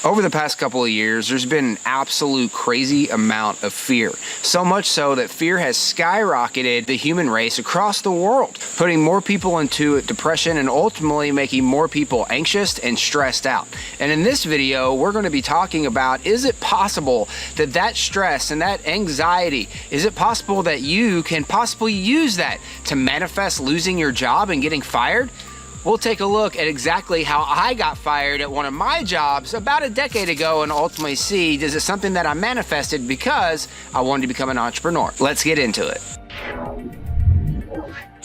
Over the past couple of years, there's been an absolute crazy amount of fear. So much so that fear has skyrocketed the human race across the world, putting more people into depression and ultimately making more people anxious and stressed out. And in this video, we're going to be talking about, is it possible that that stress and that anxiety, is it possible that you can possibly use that to manifest losing your job and getting fired? We'll take a look at exactly how I got fired at one of my jobs about a decade ago and ultimately see, is it something that I manifested because I wanted to become an entrepreneur? Let's get into it.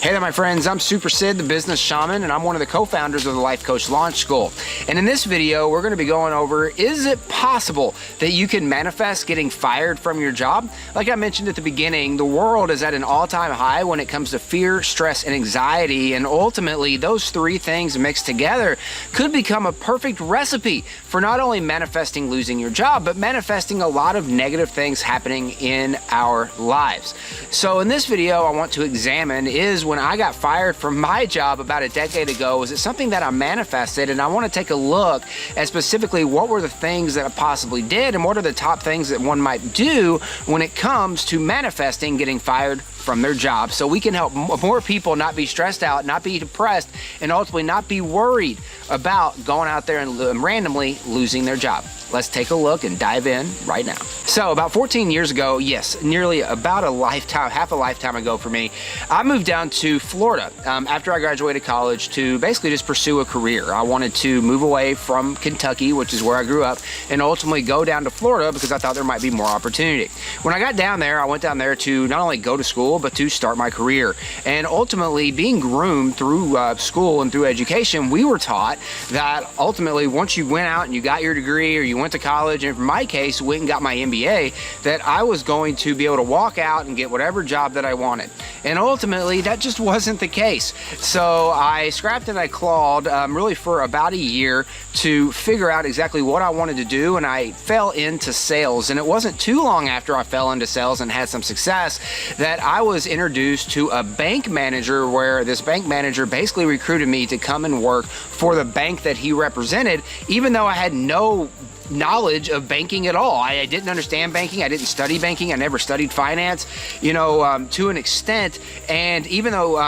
Hey there, my friends. I'm Super Sid, the business shaman, and I'm one of the co-founders of the Life Coach Launch School. And in this video, we're going to be going over, is it possible that you can manifest getting fired from your job? Like I mentioned at the beginning, the world is at an all-time high when it comes to fear, stress, and anxiety. And ultimately, those three things mixed together could become a perfect recipe for not only manifesting losing your job, but manifesting a lot of negative things happening in our lives. So in this video, I want to examine, is when I got fired from my job about a decade ago, was it something that I manifested? And I want to take a look at specifically what were the things that I possibly did and what are the top things that one might do when it comes to manifesting getting fired from their job, so we can help more people not be stressed out, not be depressed, and ultimately not be worried about going out there and randomly losing their job. Let's take a look and dive in right now. So about 14 years ago, yes, nearly about a lifetime, half a lifetime ago for me, I moved down to Florida after I graduated college to basically just pursue a career. I wanted to move away from Kentucky, which is where I grew up, and ultimately go down to Florida because I thought there might be more opportunity. When I got down there, I went down there to not only go to school, but to start my career. And ultimately being groomed through school and through education, we were taught that ultimately once you went out and you got your degree or you went to college, and in my case, went and got my MBA, that I was going to be able to walk out and get whatever job that I wanted. And ultimately, that just wasn't the case. So I scrapped and I clawed really for about a year to figure out exactly what I wanted to do, and I fell into sales. And it wasn't too long after I fell into sales and had some success that I was introduced to a bank manager, where this bank manager basically recruited me to come and work for the bank that he represented, even though I had no knowledge of banking at all. I didn't understand banking. I didn't study banking. I never studied finance, to an extent. And even though,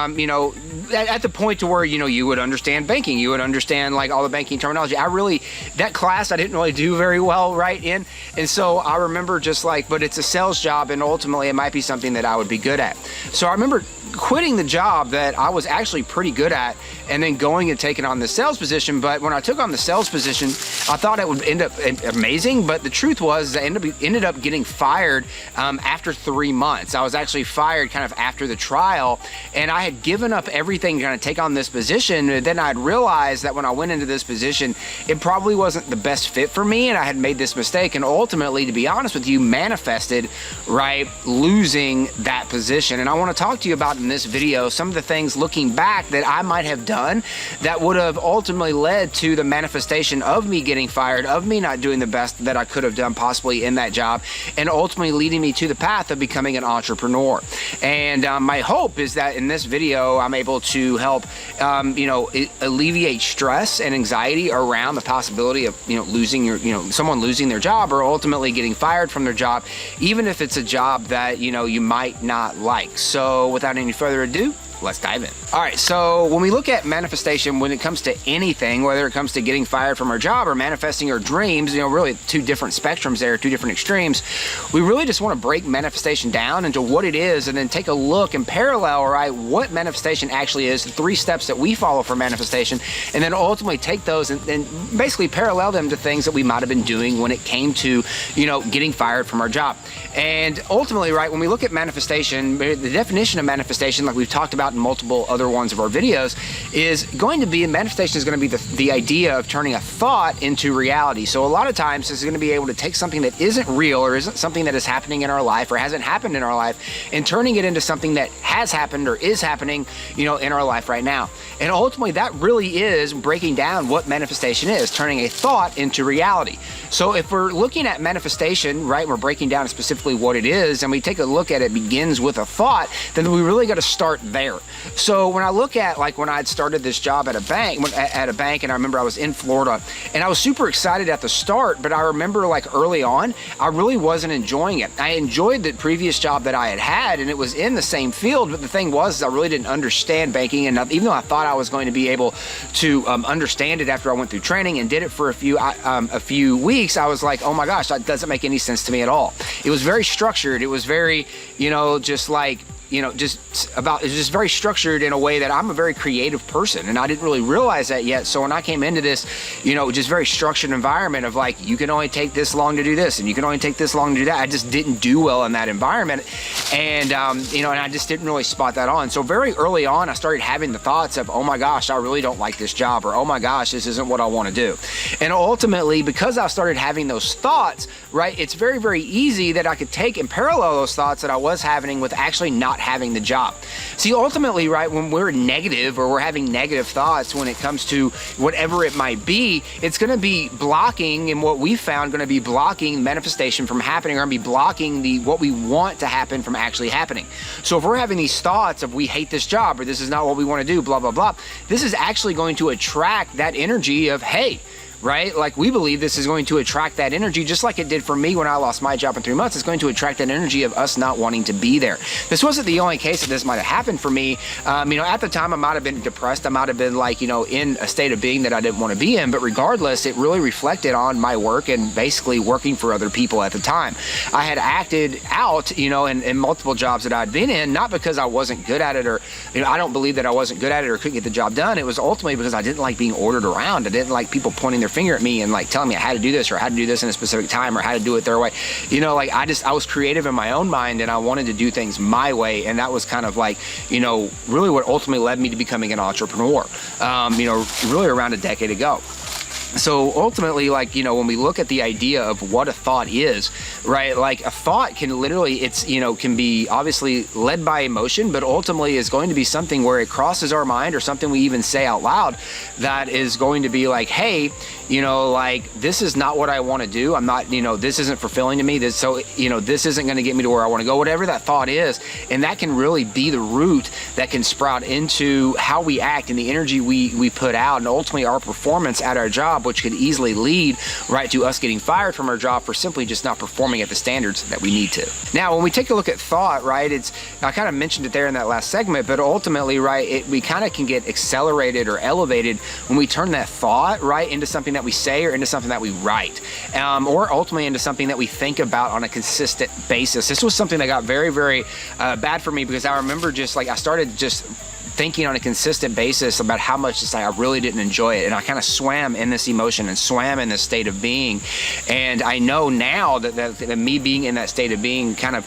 at the point to where, you would understand banking, you would understand like all the banking terminology. That class, I didn't really do very well in. And so I remember just like, but it's a sales job and ultimately it might be something that I would be good at. So I remember quitting the job that I was actually pretty good at and then going and taking on the sales position. But when I took on the sales position, I thought it would end up amazing, but the truth was I ended up getting fired after 3 months. I was actually fired kind of after the trial, and I had given up everything to kind of take on this position. And then I'd realized that when I went into this position, it probably wasn't the best fit for me, and I had made this mistake, and ultimately, to be honest with you, manifested losing that position. And I want to talk to you about in this video some of the things looking back that I might have done that would have ultimately led to the manifestation of me getting fired, of me not doing the best that I could have done possibly in that job, and ultimately leading me to the path of becoming an entrepreneur. And my hope is that in this video I'm able to help alleviate stress and anxiety around the possibility of losing someone losing their job or ultimately getting fired from their job, even if it's a job that you might not like. So without any further ado, let's dive in. All right, so when we look at manifestation, when it comes to anything, whether it comes to getting fired from our job or manifesting our dreams, really two different spectrums there, two different extremes, we really just want to break manifestation down into what it is and then take a look and parallel, what manifestation actually is, the 3 steps that we follow for manifestation, and then ultimately take those and basically parallel them to things that we might have been doing when it came to, getting fired from our job. And ultimately, when we look at manifestation, the definition of manifestation, like we've talked about in multiple other ones of our videos, is going to be, manifestation is going to be the idea of turning a thought into reality. So a lot of times it's going to be able to take something that isn't real or isn't something that is happening in our life or hasn't happened in our life and turning it into something that has happened or is happening, in our life right now. And ultimately that really is breaking down what manifestation is, turning a thought into reality. So if we're looking at manifestation, we're breaking down specifically what it is, and we take a look at it begins with a thought, then we really got to start there. there. So when I look at like when I'd started this job at a bank, and I remember I was in Florida and I was super excited at the start, but I remember like early on, I really wasn't enjoying it. I enjoyed the previous job that I had and it was in the same field, but the thing was I really didn't understand banking, and even though I thought I was going to be able to understand it after I went through training and did it for a few weeks, I was like, oh my gosh, that doesn't make any sense to me at all. It was very structured. It was very, just like, it's just very structured in a way that I'm a very creative person, and I didn't really realize that yet. So when I came into this, just very structured environment of like, you can only take this long to do this, and you can only take this long to do that, I just didn't do well in that environment. And, and I just didn't really spot that on. So very early on, I started having the thoughts of, oh my gosh, I really don't like this job, or oh my gosh, this isn't what I want to do. And ultimately, because I started having those thoughts, right, it's very, very easy that I could take and parallel those thoughts that I was having with actually not having the job. See, ultimately, right, when we're negative or we're having negative thoughts when it comes to whatever it might be, it's going to be blocking, and what we found going to be blocking manifestation from happening, or going to be blocking what we want to happen from actually happening. So if we're having these thoughts of we hate this job, or this is not what we want to do, blah, blah, blah, this is actually going to attract that energy of, hey, right? Like, we believe this is going to attract that energy, just like it did for me when I lost my job in 3 months. It's going to attract that energy of us not wanting to be there. This wasn't the only case that this might have happened for me. At the time I might have been depressed. I might have been like, in a state of being that I didn't want to be in, but regardless, it really reflected on my work and basically working for other people at the time. I had acted out, in multiple jobs that I'd been in, not because I wasn't good at it, or, I don't believe that I wasn't good at it or couldn't get the job done. It was ultimately because I didn't like being ordered around. I didn't like people pointing their finger at me and like telling me how to do this, or how to do this in a specific time, or how to do it their way. I was creative in my own mind, and I wanted to do things my way, and that was kind of like, really what ultimately led me to becoming an entrepreneur, really around a decade ago. So ultimately, when we look at the idea of what a thought is, right, like a thought can literally, can be obviously led by emotion, but ultimately is going to be something where it crosses our mind, or something we even say out loud that is going to be like, hey, this is not what I want to do. I'm not, this isn't fulfilling to me. This isn't going to get me to where I want to go, whatever that thought is. And that can really be the root that can sprout into how we act and the energy we put out, and ultimately our performance at our job, which could easily lead right to us getting fired from our job for simply just not performing at the standards that we need to. Now, when we take a look at thought, right, I kind of mentioned it there in that last segment, but ultimately, right, we kind of can get accelerated or elevated when we turn that thought, right, into something that we say, or into something that we write, or ultimately into something that we think about on a consistent basis. This was something that got very, very bad for me, because I remember I started just thinking on a consistent basis about how much I really didn't enjoy it, and I kind of swam in this emotion and swam in this state of being. And I know now that me being in that state of being kind of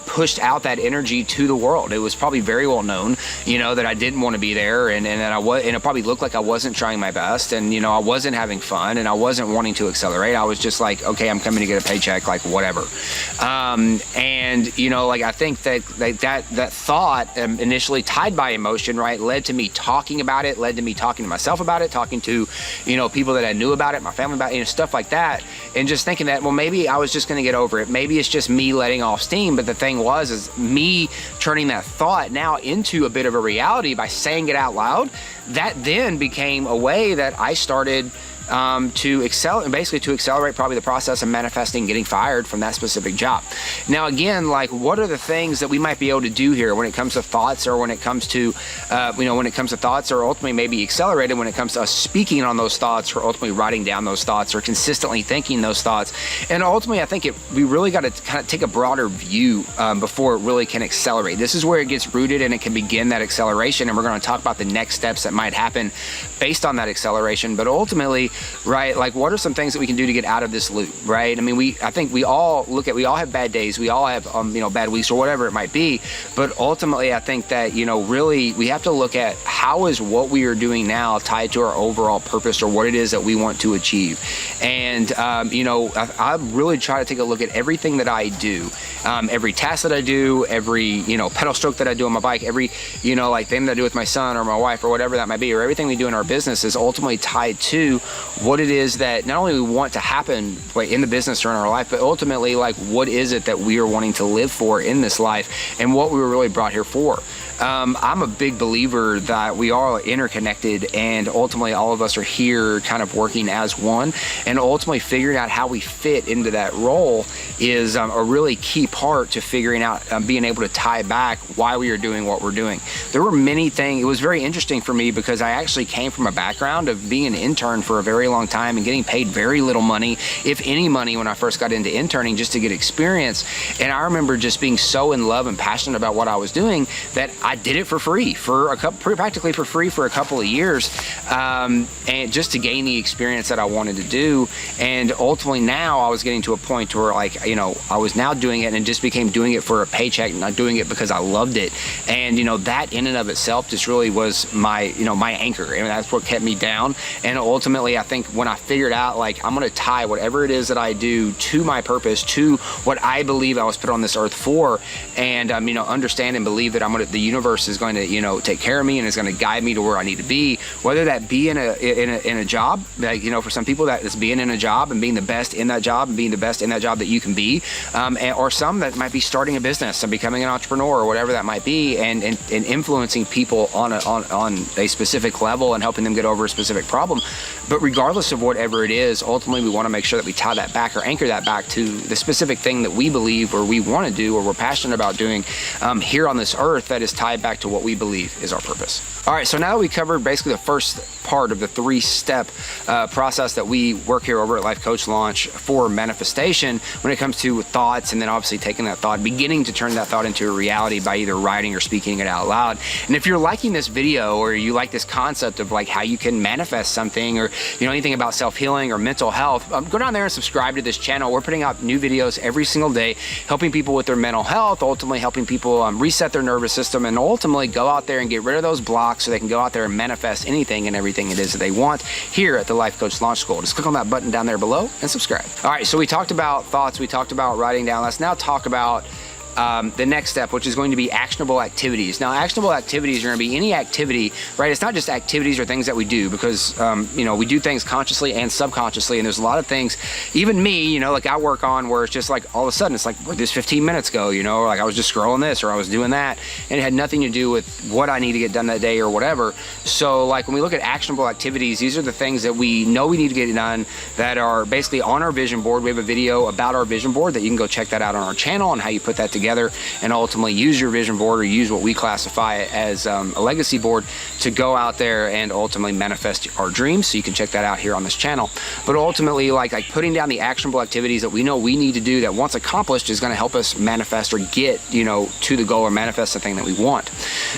pushed out that energy to the world. It was probably very well known, that I didn't want to be there, and that it probably looked like I wasn't trying my best, and I wasn't having fun, and I wasn't wanting to accelerate. I was just like, okay, I'm coming to get a paycheck, like whatever. I think that thought, initially tied by emotion, right, led to me talking about it, led to me talking to myself about it, talking to people that I knew about it, my family about it, stuff like that, and just thinking that, well, maybe I was just going to get over it. Maybe it's just me letting off steam. But the thing is me turning that thought now into a bit of a reality by saying it out loud. That then became a way that I started to accelerate probably the process of manifesting getting fired from that specific job. Now, again, what are the things that we might be able to do here when it comes to thoughts, or when it comes to, thoughts, or ultimately maybe accelerated when it comes to us speaking on those thoughts, or ultimately writing down those thoughts, or consistently thinking those thoughts. And ultimately, I think we really got to kind of take a broader view before it really can accelerate. This is where it gets rooted and it can begin that acceleration. And we're going to talk about the next steps that might happen based on that acceleration. But ultimately, right, what are some things that we can do to get out of this loop, right? I think we all have bad days, we all have bad weeks, or whatever it might be, but ultimately I think that really we have to look at how is what we are doing now tied to our overall purpose or what it is that we want to achieve. And, I really try to take a look at everything that I do, every task that I do, every, pedal stroke that I do on my bike, every, thing that I do with my son or my wife or whatever that might be, or everything we do in our business is ultimately tied to what it is that not only we want to happen in the business or in our life, but ultimately what is it that we are wanting to live for in this life and what we were really brought here for. I'm a big believer that we are interconnected, and ultimately all of us are here kind of working as one, and ultimately figuring out how we fit into that role is a really key part to figuring out being able to tie back why we are doing what we're doing. There were many things. It was very interesting for me because I actually came from a background of being an intern for a very long time and getting paid very little money, if any money, when I first got into interning, just to get experience. And I remember just being so in love and passionate about what I was doing that I did it for free practically for free for a couple of years, and just to gain the experience that I wanted to do. And ultimately now I was getting to a point where I was now doing it and just became doing it for a paycheck, not doing it because I loved it. And that in and of itself just really was my my anchor, and that's what kept me down. And ultimately I think when I figured out I'm going to tie whatever it is that I do to my purpose, to what I believe I was put on this earth for, and understand and believe that the universe is going to take care of me and is going to guide me to where I need to be, whether that be in a job, for some people that is being in a job and being the best in that job and being the best in that job that you can be, or some that might be starting a business and becoming an entrepreneur or whatever that might be, and influencing people on a specific level and helping them get over a specific problem. But regardless of whatever it is, ultimately we want to make sure that we tie that back or anchor that back to the specific thing that we believe or we want to do or we're passionate about doing here on this earth, that is tied back to what we believe is our purpose. All right, so now that we covered basically the first part of the 3-step process that we work here over at Life Coach Launch for manifestation when it comes to thoughts, and then obviously taking that thought, beginning to turn that thought into a reality by either writing or speaking it out loud. And if you're liking this video, or you like this concept of how you can manifest something, or anything about self-healing or mental health, go down there and subscribe to this channel. We're putting out new videos every single day, helping people with their mental health, ultimately helping people reset their nervous system, and ultimately go out there and get rid of those blocks so they can go out there and manifest anything and everything it is that they want here at the Life Coach Launch School. Just click on that button down there below and subscribe. All right, so we talked about thoughts, we talked about writing down. Let's now talk about the next step, which is going to be actionable activities. Now, actionable activities are going to be any activity, right? It's not just activities or things that we do, because we do things consciously and subconsciously, and there's a lot of things, even me, I work on where it's just all of a sudden it's where'd this 15 minutes go, or I was just scrolling this or I was doing that, and it had nothing to do with what I need to get done that day or whatever. So when we look at actionable activities, these are the things that we know we need to get done that are basically on our vision board. We have a video about our vision board that you can go check that out on our channel and how you put that together and ultimately use your vision board, or use what we classify as a legacy board, to go out there and ultimately manifest our dreams. So you can check that out here on this channel. But ultimately putting down the actionable activities that we know we need to do that once accomplished is going to help us manifest or get to the goal or manifest the thing that we want.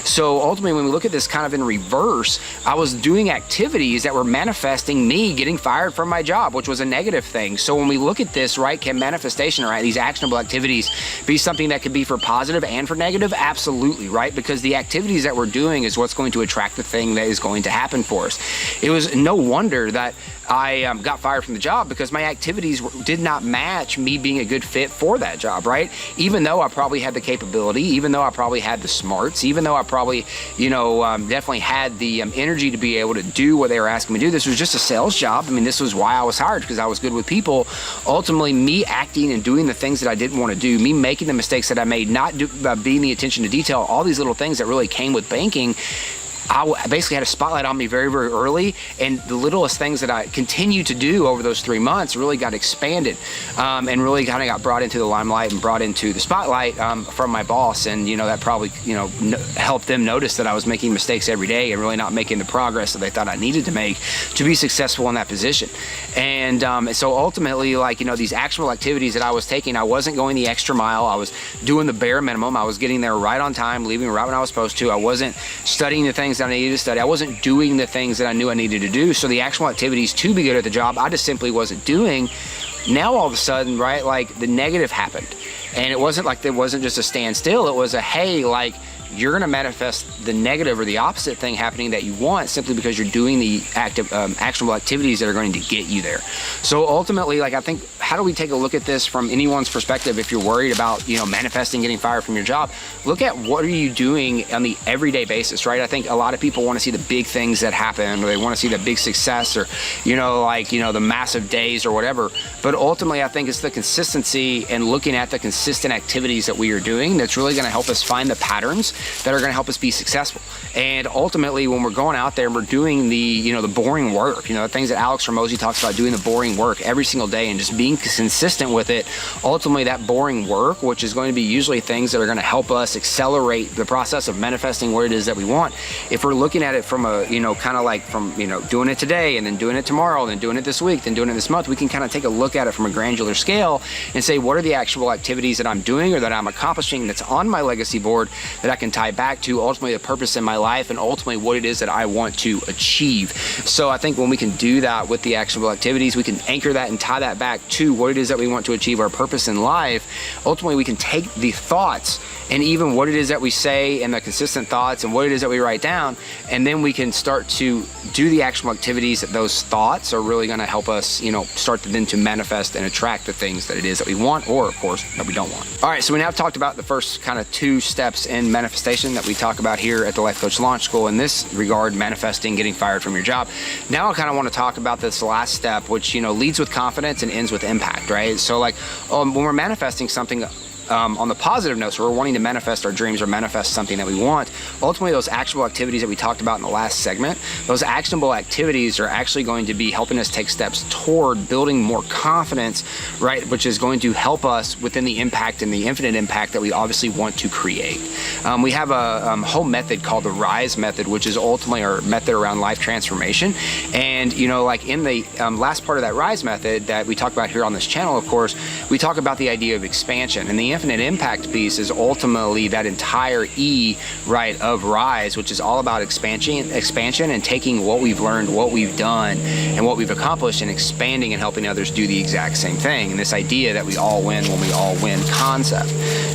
So ultimately when we look at this kind of in reverse, I was doing activities that were manifesting me getting fired from my job, which was a negative thing. So when we look at this, right, can manifestation, right, these actionable activities be something that could be for positive and for negative? Absolutely, right? Because the activities that we're doing is what's going to attract the thing that is going to happen for us. It was no wonder that I got fired from the job, because my activities did not match me being a good fit for that job, right? Even though I probably had the capability, even though I probably had the smarts, even though I probably, definitely had the energy to be able to do what they were asking me to do. This was just a sales job. I mean, this was why I was hired, because I was good with people. Ultimately, me acting and doing the things that I didn't want to do, me making the mistakes that I made, not being the attention to detail, all these little things that really came with banking, I basically had a spotlight on me very, very early, and the littlest things that I continued to do over those 3 months really got expanded, and really kind of got brought into the limelight and brought into the spotlight from my boss. And that probably helped them notice that I was making mistakes every day and really not making the progress that they thought I needed to make to be successful in that position. And so ultimately, these actionable activities that I was taking, I wasn't going the extra mile. I was doing the bare minimum. I was getting there right on time, leaving right when I was supposed to. I wasn't studying the things that I needed to study. I wasn't doing the things that I knew I needed to do. So the actual activities to be good at the job, I just simply wasn't doing. Now all of a sudden, right, the negative happened. And it wasn't just a standstill. It was a, hey, you're going to manifest the negative or the opposite thing happening that you want, simply because you're doing the actionable activities that are going to get you there. So ultimately, like, I think, how do we take a look at this from anyone's perspective? If you're worried about, manifesting getting fired from your job, look at what are you doing on the everyday basis, right? I think a lot of people want to see the big things that happen, or they want to see the big success, or, the massive days or whatever. But ultimately, I think it's the consistency and looking at the consistent activities that we are doing that's really going to help us find the patterns that are going to help us be successful. And ultimately, when we're going out there and we're doing the boring work, the things that Alex Hormozi talks about, doing the boring work every single day and just being consistent with it, ultimately that boring work, which is going to be usually things that are going to help us accelerate the process of manifesting what it is that we want. If we're looking at it from a, kind of like from, doing it today and then doing it tomorrow and then doing it this week, then doing it this month, we can kind of take a look at it from a granular scale and say, what are the actual activities that I'm doing or that I'm accomplishing that's on my legacy board that I can tie back to ultimately the purpose in my life and ultimately what it is that I want to achieve. So I think when we can do that with the actionable activities, we can anchor that and tie that back to what it is that we want to achieve, our purpose in life. Ultimately, we can take the thoughts and even what it is that we say and the consistent thoughts and what it is that we write down, and then we can start to do the actionable activities that those thoughts are really going to help us, start to then to manifest and attract the things that it is that we want, or of course that we don't want. All right, so we now talked about the first kind of 2 steps in manifestation that we talk about here at the Life Coach Launch School. In this regard, manifesting getting fired from your job. Now I kind of want to talk about this last step, which leads with confidence and ends with impact, right? So like when we're manifesting something on the positive note, so we're wanting to manifest our dreams or manifest something that we want, ultimately those actionable activities that we talked about in the last segment, those actionable activities are actually going to be helping us take steps toward building more confidence, right, which is going to help us within the impact and the infinite impact that we obviously want to create. We have a whole method called the RISE method, which is ultimately our method around life transformation. And like in the last part of that RISE method that we talk about here on this channel, of course, we talk about the idea of expansion, and the infinite impact piece is ultimately that entire E, right, of RISE, which is all about expansion and taking what we've learned, what we've done, and what we've accomplished, and expanding and helping others do the exact same thing. And this idea that we all win when we all win concept.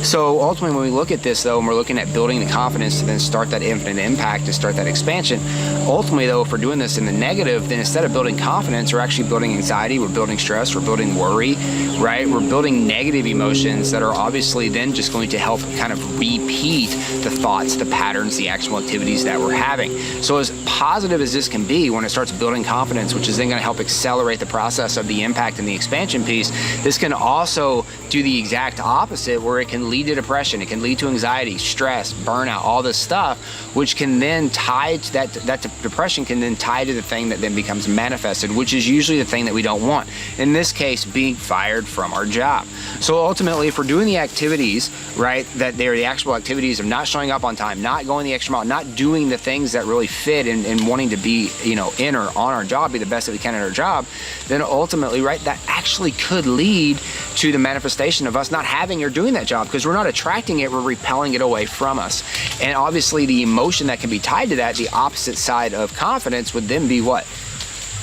So ultimately, when we look at this though, and we're looking at building the confidence to then start that infinite impact, to start that expansion, ultimately though, if we're doing this in the negative, then instead of building confidence, we're actually building anxiety, we're building stress, we're building worry, right? We're building negative emotions that are obviously then just going to help kind of repeat the thoughts, the patterns, the actual activities that we're having. So as positive as this can be, when it starts building confidence, which is then going to help accelerate the process of the impact and the expansion piece, this can also do the exact opposite, where it can lead to depression, it can lead to anxiety, stress, burnout, all this stuff, which can then tie to that depression can then tie to the thing that then becomes manifested, which is usually the thing that we don't want. In this case, being fired from our job. So ultimately, if we're doing the activities, right, that they're the actual activities of not showing up on time, not going the extra mile, not doing the things that really fit in wanting to be, in or on our job, be the best that we can at our job, then ultimately, right, that actually could lead to the manifestation of us not having or doing that job, because we're not attracting it, we're repelling it away from us. And obviously the emotion that can be tied to that, the opposite side of confidence, would then be what?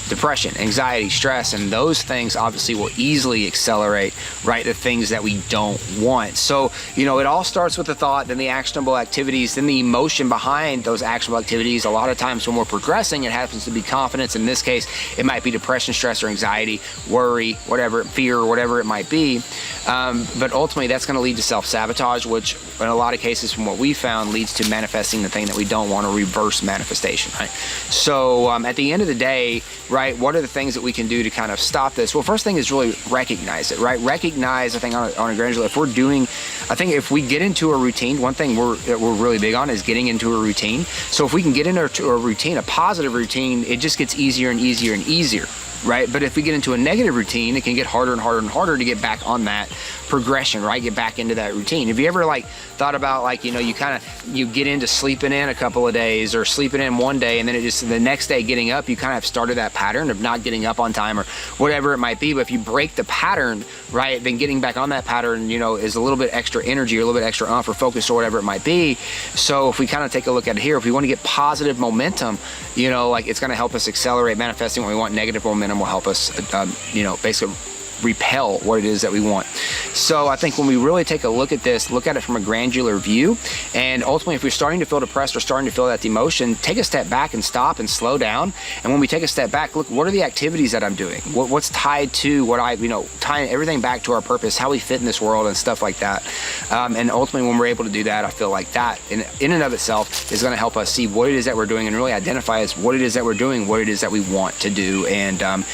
Depression, anxiety, stress, and those things obviously will easily accelerate, right, the things that we don't want. So, it all starts with the thought, then the actionable activities, then the emotion behind those actionable activities. A lot of times when we're progressing, it happens to be confidence. In this case, it might be depression, stress, or anxiety, worry, whatever, fear, whatever it might be. But ultimately, that's going to lead to self-sabotage, which in a lot of cases, from what we found, leads to manifesting the thing that we don't want, or reverse manifestation, right? So at the end of the day, right, what are the things that we can do to kind of stop this? Well, first thing is really recognize it, right? Recognize, I think on a granular, I think if we get into a routine, one thing we're really big on is getting into a routine. So if we can get into a routine, a positive routine, it just gets easier and easier and easier, right? But if we get into a negative routine, it can get harder and harder and harder to get back on that progression, right? Get back into that routine. Have you ever thought about you get into sleeping in a couple of days, or sleeping in one day, and then the next day getting up, you kind of have started that pattern of not getting up on time or whatever it might be. But if you break the pattern, right, then getting back on that pattern, is a little bit extra energy, or a little bit extra or focus, or whatever it might be. So if we kind of take a look at it here, if we want to get positive momentum, it's going to help us accelerate manifesting what we want. Negative momentum will help us, basically repel what it is that we want. So I think when we really take a look at this, look at it from a granular view, and ultimately if we're starting to feel depressed or starting to feel that emotion, take a step back and stop and slow down. And when we take a step back, look, what are the activities that I'm doing? What's tied to what tying everything back to our purpose, how we fit in this world and stuff like that. And ultimately when we're able to do that, I feel like that in and of itself is going to help us see what it is that we're doing and really identify as what it is that we're doing, what it is that we want to do. And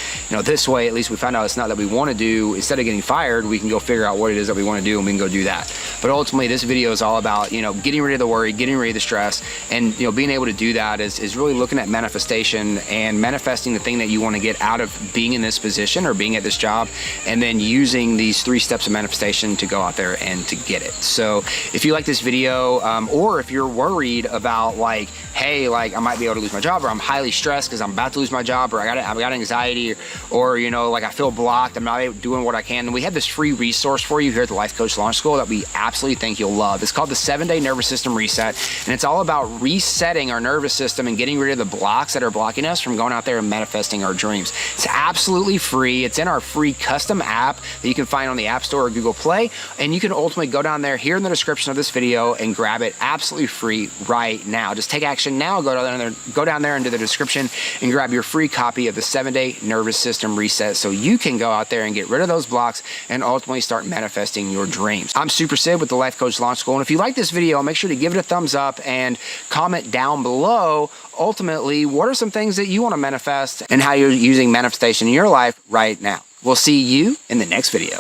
this way, at least we find out it's not that we want to do. Instead of getting fired, we can go figure out what it is that we want to do and we can go do that. But ultimately this video is all about getting rid of the worry, getting rid of the stress, and being able to do that is really looking at manifestation and manifesting the thing that you want to get out of being in this position or being at this job, and then using these 3 steps of manifestation to go out there and to get it. So if you like this video, or if you're worried about hey, I might be able to lose my job, or I'm highly stressed because I'm about to lose my job, or I got anxiety, or I feel blocked, I'm not doing what I can, and we have this free resource for you here at the Life Coach Launch School that we absolutely think you'll love. It's called the 7-Day Nervous System Reset, and it's all about resetting our nervous system and getting rid of the blocks that are blocking us from going out there and manifesting our dreams. It's absolutely free. It's in our free custom app that you can find on the App Store or Google Play, and you can ultimately go down there here in the description of this video and grab it absolutely free right now. Just take action now. Go down there into the description and grab your free copy of the 7-Day Nervous System Reset so you can go out there and get rid of those blocks and ultimately start manifesting your dreams. I'm Super Sid with the Life Coach Launch School, and if you like this video, make sure to give it a thumbs up and comment down below ultimately what are some things that you want to manifest and how you're using manifestation in your life right now. We'll see you in the next video.